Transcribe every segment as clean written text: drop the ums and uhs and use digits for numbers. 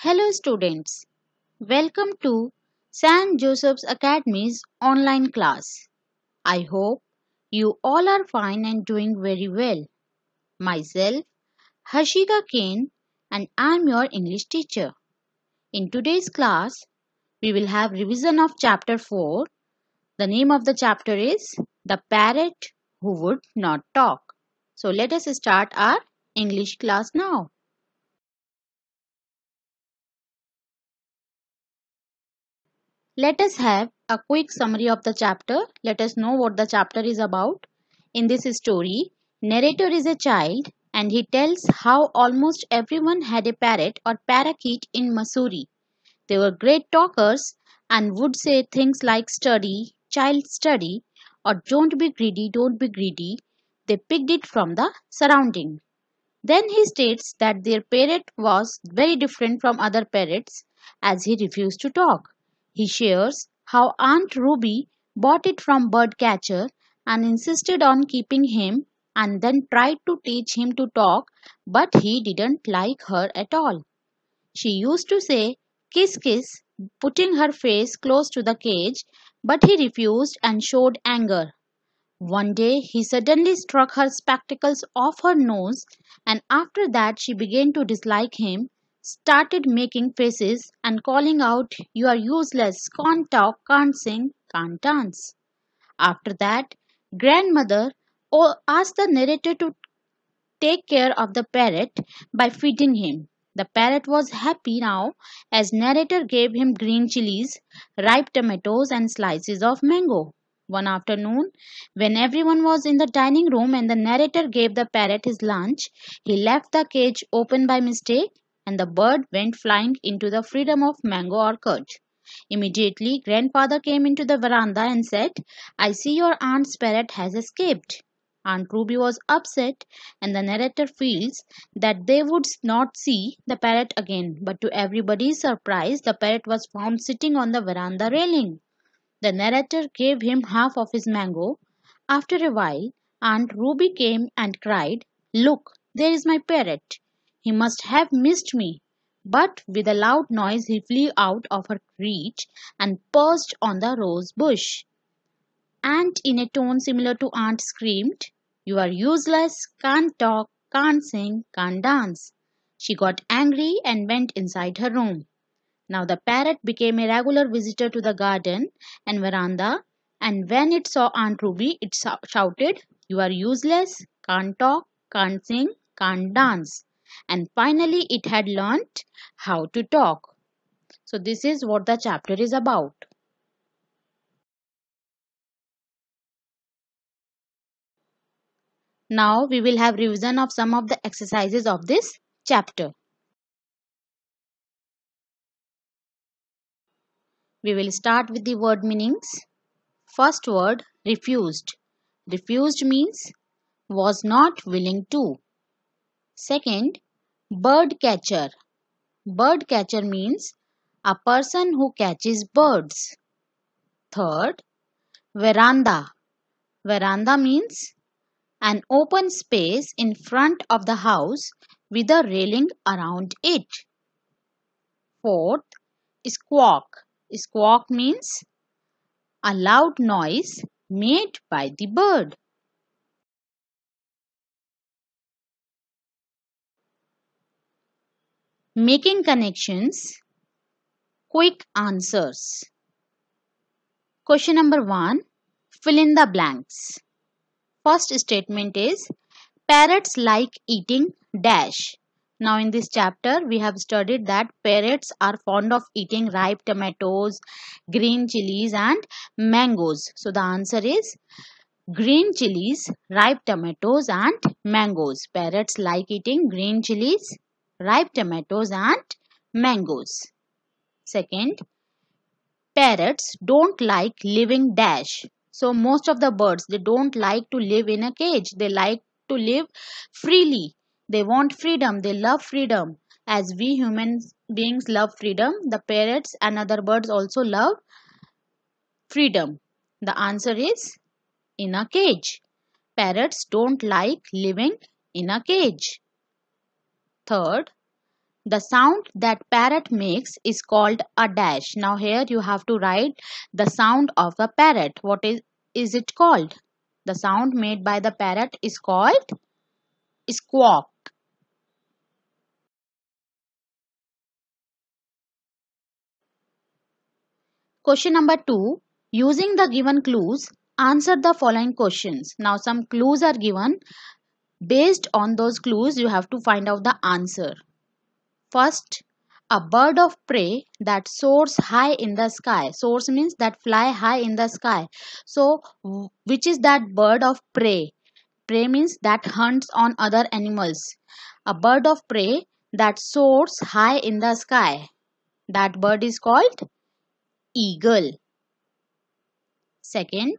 Hello students, welcome to St. Joseph's Academy's online class. I hope you all are fine and doing very well. Myself, Hashika Kane, and I am your English teacher. In today's class, we will have revision of chapter 4. The name of the chapter is The Parrot Who Would Not Talk. So let us start our English class now. Let us have a quick summary of the chapter. Let us know what the chapter is about. In this story, narrator is a child and he tells how almost everyone had a parrot or parakeet in Missouri. They were great talkers and would say things like study, child study, or don't be greedy, don't be greedy. They picked it from the surrounding. Then he states that their parrot was very different from other parrots as he refused to talk. He shares how Aunt Ruby bought it from Birdcatcher and insisted on keeping him and then tried to teach him to talk, but he didn't like her at all. She used to say, "Kiss, kiss," putting her face close to the cage, but he refused and showed anger. One day he suddenly struck her spectacles off her nose, and after that she began to dislike him, started making faces and calling out, "You are useless, can't talk, can't sing, can't dance." After that, grandmother asked the narrator to take care of the parrot by feeding him. The parrot was happy now as narrator gave him green chilies, ripe tomatoes and slices of mango. One afternoon, when everyone was in the dining room and the narrator gave the parrot his lunch, he left the cage open by mistake and the bird went flying into the freedom of mango orchard. Immediately, grandfather came into the veranda and said, "I see your aunt's parrot has escaped." Aunt Ruby was upset, and the narrator feels that they would not see the parrot again. But to everybody's surprise, the parrot was found sitting on the veranda railing. The narrator gave him half of his mango. After a while, Aunt Ruby came and cried, "Look, there is my parrot. He must have missed me." But with a loud noise, he flew out of her reach and perched on the rose bush. Aunt, in a tone similar to Aunt, screamed, "You are useless, can't talk, can't sing, can't dance." She got angry and went inside her room. Now the parrot became a regular visitor to the garden and veranda, and when it saw Aunt Ruby, it shouted, "You are useless, can't talk, can't sing, can't dance." And finally, it had learnt how to talk. So, this is what the chapter is about. Now, we will have revision of some of the exercises of this chapter. We will start with the word meanings. First word, refused. Refused means was not willing to. Second, bird catcher. Bird catcher means a person who catches birds. Third, veranda. Veranda means an open space in front of the house with a railing around it. Fourth, squawk. Squawk means a loud noise made by the bird. Making connections. Quick answers. Question number 1. Fill in the blanks. First statement is parrots like eating dash. Now in this chapter we have studied that parrots are fond of eating ripe tomatoes, green chilies and mangoes. So the answer is green chilies, ripe tomatoes and mangoes. Parrots like eating green chilies, ripe tomatoes and mangoes. Second, parrots don't like living dash. So most of the birds, they don't like to live in a cage. They like to live freely. They want freedom. They love freedom. As we human beings love freedom, the parrots and other birds also love freedom. The answer is in a cage. Parrots don't like living in a cage. Third, The sound that parrot makes is called a dash. Now here you have to write the sound of the parrot. What is it called? The sound made by the parrot is called squawk. Question number 2. Using the given clues, answer the following questions. Now some clues are given. Based on those clues, you have to find out the answer. First, a bird of prey that soars high in the sky. Soars means that fly high in the sky. So, which is that bird of prey? Prey means that hunts on other animals. A bird of prey that soars high in the sky. That bird is called eagle. Second,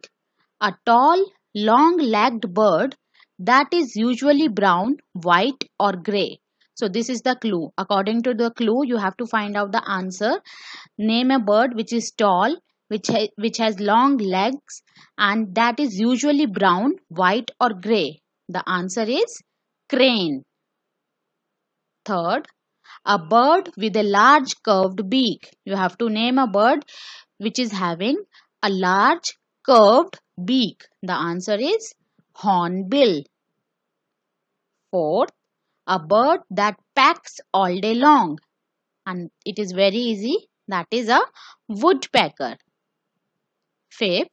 a tall, long-legged bird that is usually brown, white or grey. So this is the clue. According to the clue, you have to find out the answer. Name a bird which is tall, which has long legs and that is usually brown, white or grey. The answer is crane. Third, a bird with a large curved beak. You have to name a bird which is having a large curved beak. The answer is hornbill. Fourth, a bird that pecks all day long. And it is very easy. That is a woodpecker. Fifth,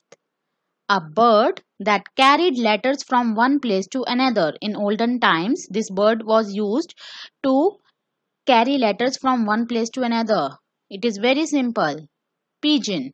a bird that carried letters from one place to another. In olden times, this bird was used to carry letters from one place to another. It is very simple. Pigeon.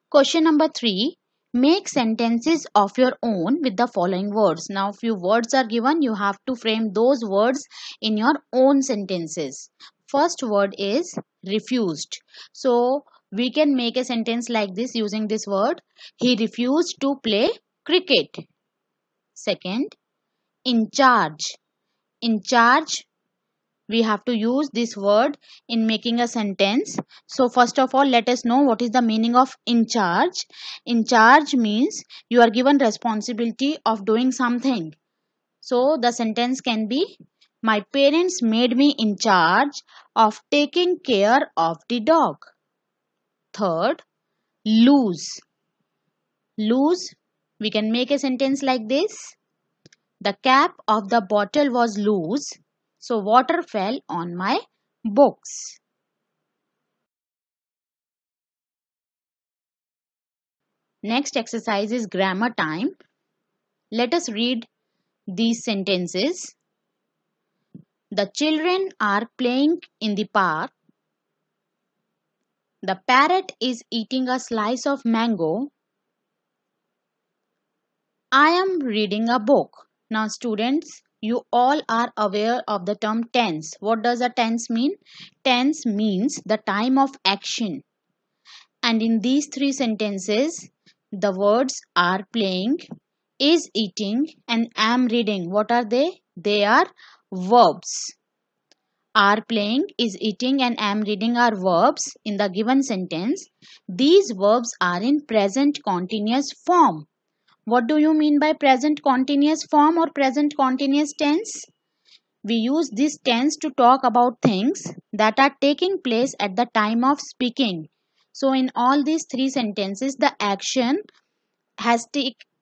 Question number 3. Make sentences of your own with the following words. Now, few words are given. You have to frame those words in your own sentences. First word is refused. So, we can make a sentence like this using this word. He refused to play cricket. Second, in charge. In charge, we have to use this word in making a sentence. So first of all, let us know what is the meaning of in charge. In charge means you are given responsibility of doing something. So the sentence can be, my parents made me in charge of taking care of the dog. Third, lose. Lose, we can make a sentence like this. The cap of the bottle was loose, so water fell on my books. Next exercise is grammar time. Let us read these sentences. The children are playing in the park. The parrot is eating a slice of mango. I am reading a book. Now students, you all are aware of the term tense. What does a tense mean? Tense means the time of action. And in these three sentences, the words are playing, is eating and am reading. What are they? They are verbs. Are playing, is eating and am reading are verbs in the given sentence. These verbs are in present continuous form. What do you mean by present continuous form or present continuous tense? We use this tense to talk about things that are taking place at the time of speaking. So in all these three sentences, the action has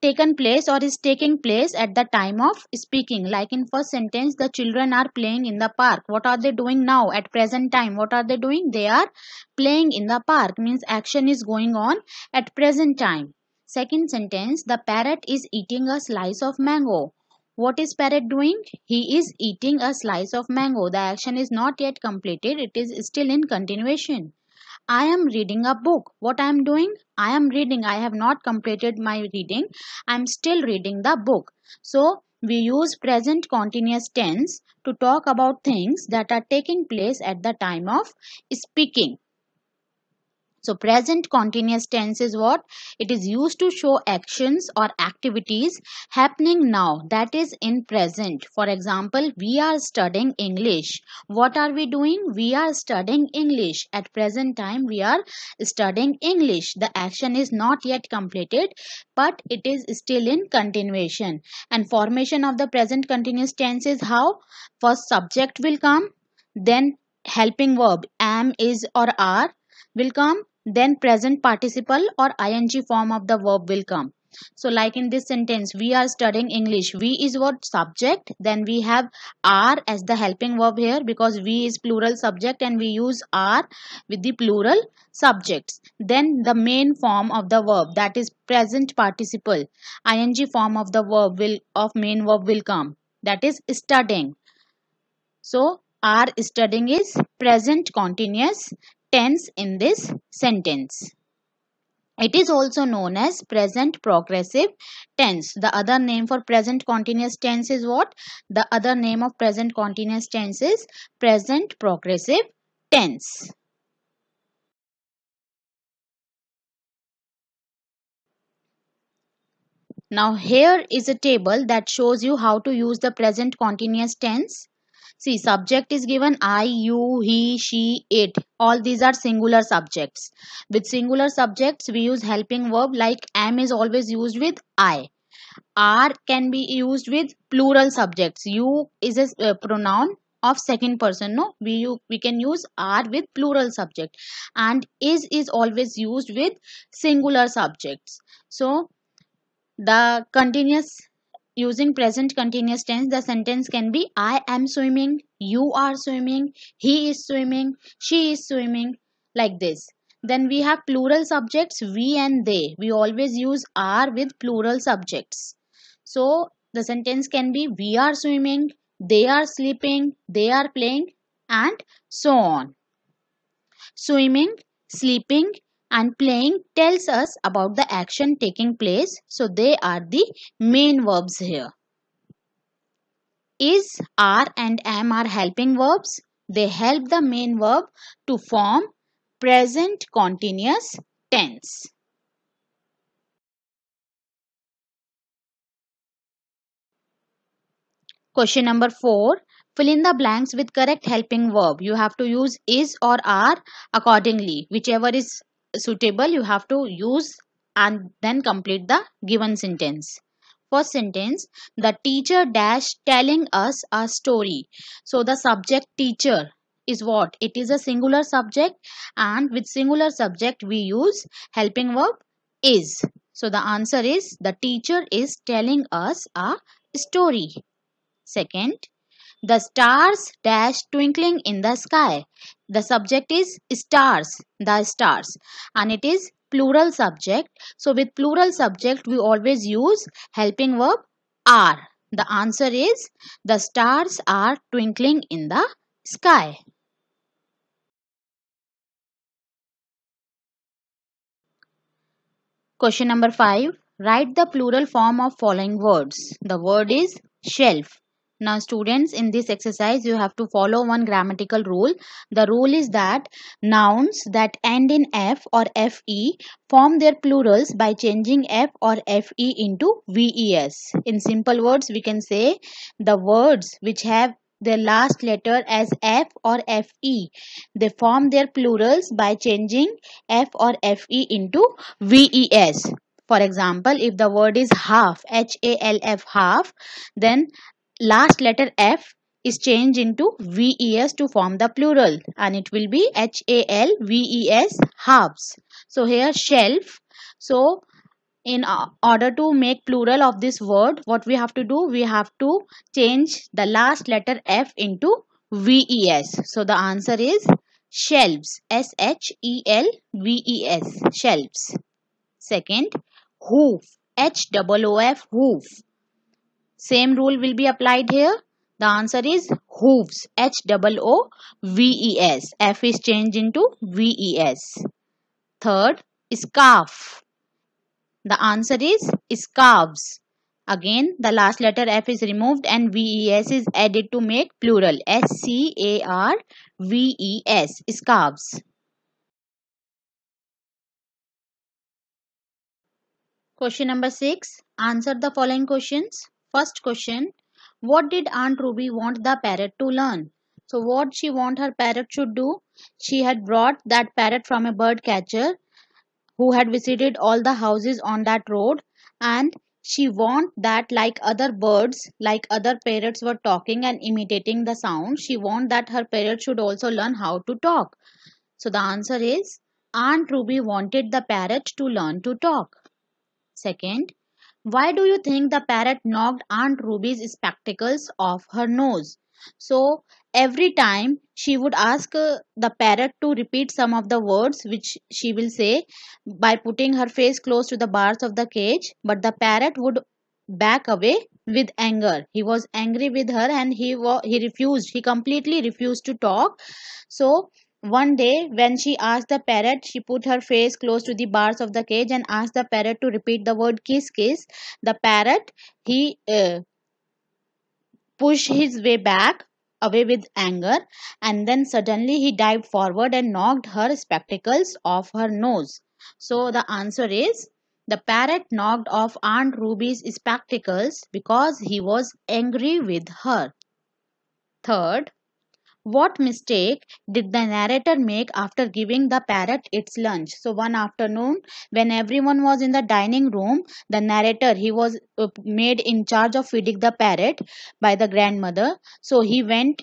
taken place or is taking place at the time of speaking. Like in first sentence, the children are playing in the park. What are they doing now at present time? What are they doing? They are playing in the park, means action is going on at present time. Second sentence, the parrot is eating a slice of mango. What is parrot doing? He is eating a slice of mango. The action is not yet completed. It is still in continuation. I am reading a book. What I am doing? I am reading. I have not completed my reading. I am still reading the book. So, we use present continuous tense to talk about things that are taking place at the time of speaking. So present continuous tense is what? It is used to show actions or activities happening now, that is in present. For example, we are studying English. What are we doing? We are studying English. At present time we are studying English. The action is not yet completed, but it is still in continuation. And formation of the present continuous tense is how? First subject will come, then helping verb am, is or are will come, then present participle or ing form of the verb will come. So like in this sentence, we are studying English. We is what? Subject. Then we have are as the helping verb here, because we is plural subject and we use are with the plural subjects. Then the main form of the verb, that is present participle, ing form of the verb will of main verb will come, that is studying. So are studying is present continuous tense in this sentence. It is also known as present progressive tense. The other name for present continuous tense is what? The other name of present continuous tense is present progressive tense. Now here is a table that shows you how to use the present continuous tense. See, subject is given I, you, he, she, it. All these are singular subjects. With singular subjects, we use helping verb like am is always used with I. Are can be used with plural subjects. You is a pronoun of second person. No, we can use are with plural subject. And is always used with singular subjects. So the continuous, using present continuous tense, the sentence can be I am swimming, you are swimming, he is swimming, she is swimming, like this. Then we have plural subjects, we and they. We always use are with plural subjects. So the sentence can be we are swimming, they are sleeping, they are playing, and so on. Swimming, sleeping, and playing tells us about the action taking place. So they are the main verbs here. Is, are, and am are helping verbs. They help the main verb to form present continuous tense. Question number 4. Fill in the blanks with correct helping verb. You have to use is or are accordingly. Whichever is suitable, you have to use and then complete the given sentence. First sentence, the teacher dash telling us a story. So the subject teacher is what? It is a singular subject, and with singular subject we use helping verb is. So the answer is the teacher is telling us a story. Second, the stars dash twinkling in the sky. The subject is stars, the stars, and it is plural subject. So with plural subject we always use helping verb are. The answer is the stars are twinkling in the sky. Question number 5. Write the plural form of following words. The word is shelf. Now students, in this exercise you have to follow one grammatical rule. The rule is that nouns that end in F or FE form their plurals by changing F or FE into VES. In simple words we can say the words which have their last letter as F or FE, they form their plurals by changing F or FE into VES. For example, if the word is half, HALF, half, then last letter F is changed into VES to form the plural, and it will be HALVES, halves. So here shelf. So in order to make plural of this word, what we have to do? We have to change the last letter F into VES. So the answer is shelves. SHELVES, shelves. Second, hoof. HOOF, hoof. Same rule will be applied here. The answer is hooves. HOOVES. F is changed into VES. Third, scarf. The answer is scarves. Again, the last letter F is removed and VES is added to make plural. SCARVES, scarves. Question number 6. Answer the following questions. First question. What did Aunt Ruby want the parrot to learn? So what she want her parrot should do? She had brought that parrot from a bird catcher who had visited all the houses on that road, and she want that like other birds, like other parrots were talking and imitating the sound, she want that her parrot should also learn how to talk. So the answer is Aunt Ruby wanted the parrot to learn to talk. Second, why do you think the parrot knocked Aunt Ruby's spectacles off her nose? So every time she would ask the parrot to repeat some of the words which she will say by putting her face close to the bars of the cage, but the parrot would back away with anger. He was angry with her and he refused. He completely refused to talk. So one day, when she asked the parrot, she put her face close to the bars of the cage and asked the parrot to repeat the word kiss kiss. The parrot, he pushed his way back away with anger, and then suddenly he dived forward and knocked her spectacles off her nose. So the answer is the parrot knocked off Aunt Ruby's spectacles because he was angry with her. Third, what mistake did the narrator make after giving the parrot its lunch? So one afternoon, when everyone was in the dining room, the narrator, he was made in charge of feeding the parrot by the grandmother. So he went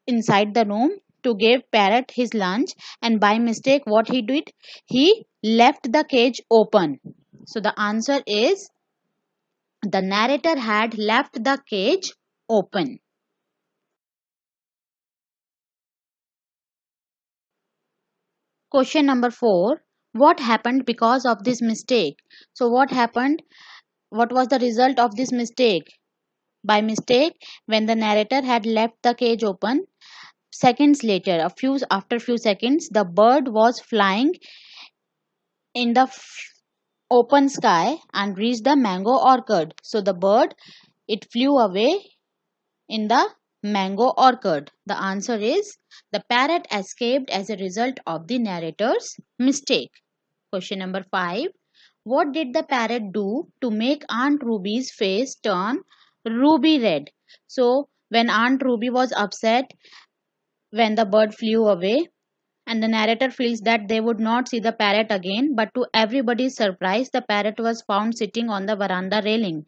inside the room to give parrot his lunch, and by mistake what he did? He left the cage open. So the answer is the narrator had left the cage open. Question number 4. What happened because of this mistake? So what happened? What was the result of this mistake? By mistake, when the narrator had left the cage open, seconds later, after few seconds, the bird was flying in the open sky and reached the mango orchard. So the bird, it flew away in the mango orchard. The answer is the parrot escaped as a result of the narrator's mistake. Question number 5. What did the parrot do to make Aunt Ruby's face turn ruby red? So when Aunt Ruby was upset when the bird flew away, and the narrator feels that they would not see the parrot again, but to everybody's surprise, the parrot was found sitting on the veranda railing.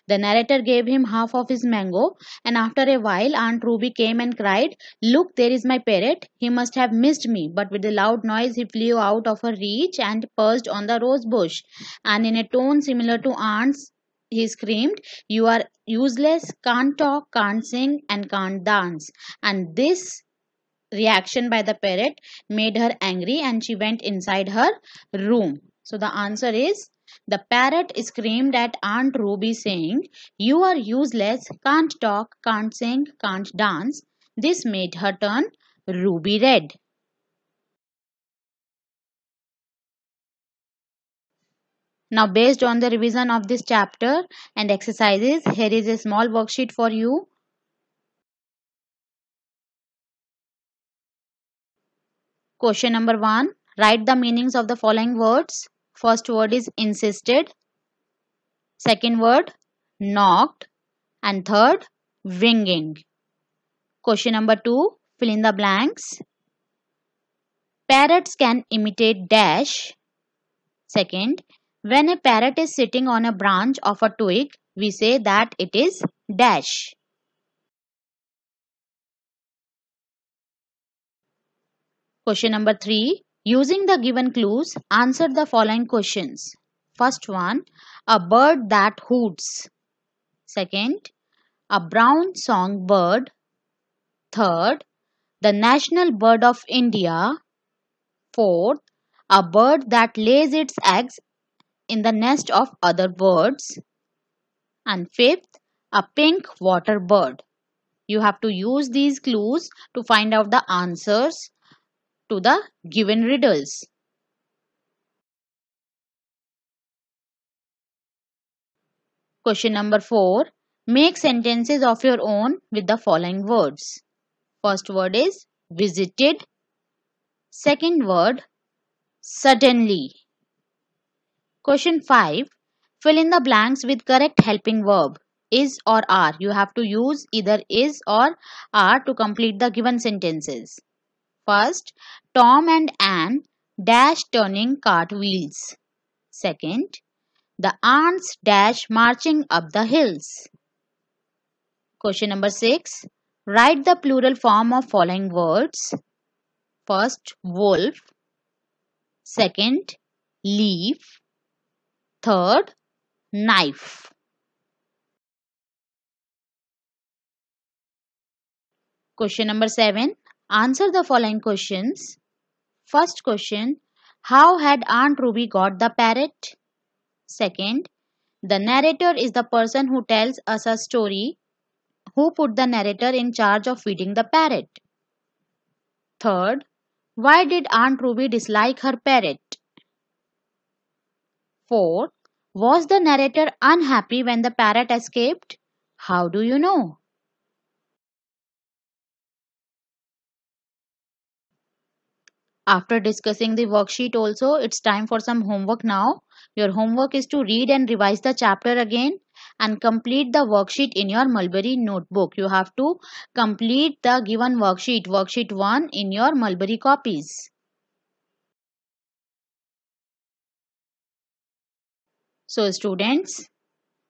The narrator gave him half of his mango, and after a while, Aunt Ruby came and cried, "Look, there is my parrot. He must have missed me." But with a loud noise, he flew out of her reach and perched on the rose bush. And in a tone similar to Aunt's, he screamed, "You are useless, can't talk, can't sing, and can't dance." And this reaction by the parrot made her angry and she went inside her room. So the answer is the parrot screamed at Aunt Ruby saying, "You are useless, can't talk, can't sing, can't dance." This made her turn ruby red. Now, based on the revision of this chapter and exercises, here is a small worksheet for you. Question number 1. Write the meanings of the following words. First word is insisted. Second word, knocked. And third, winging. Question number 2. Fill in the blanks. Parrots can imitate dash. Second, when a parrot is sitting on a branch of a twig, we say that it is dash. Question number 3. Using the given clues, answer the following questions. First one, a bird that hoots. Second, a brown songbird. Third, the national bird of India. Fourth, a bird that lays its eggs in the nest of other birds. And fifth, a pink water bird. You have to use these clues to find out the answers to the given riddles. Question number 4. Make sentences of your own with the following words. First word is visited. Second word, suddenly. Question 5. Fill in the blanks with correct helping verb. Is or are. You have to use either is or are to complete the given sentences. First, Tom and Anne dash turning cartwheels. Second, the ants dash marching up the hills. Question number 6. Write the plural form of following words. First, wolf. Second, leaf. Third, knife. Question number 7. Answer the following questions. First question, how had Aunt Ruby got the parrot? Second, the narrator is the person who tells us a story. Who put the narrator in charge of feeding the parrot? Third, why did Aunt Ruby dislike her parrot? Fourth, was the narrator unhappy when the parrot escaped? How do you know? After discussing the worksheet also, it's time for some homework now. Your homework is to read and revise the chapter again and complete the worksheet in your Mulberry notebook. You have to complete the given worksheet, worksheet 1 in your Mulberry copies. So students,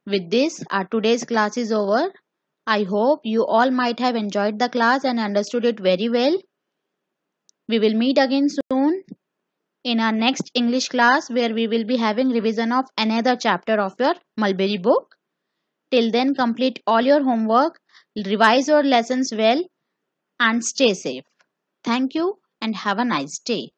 with this, our today's class is over. I hope you all might have enjoyed the class and understood it very well. We will meet again soon in our next English class where we will be having revision of another chapter of your Mulberry book. Till then, complete all your homework, revise your lessons well and stay safe. Thank you and have a nice day.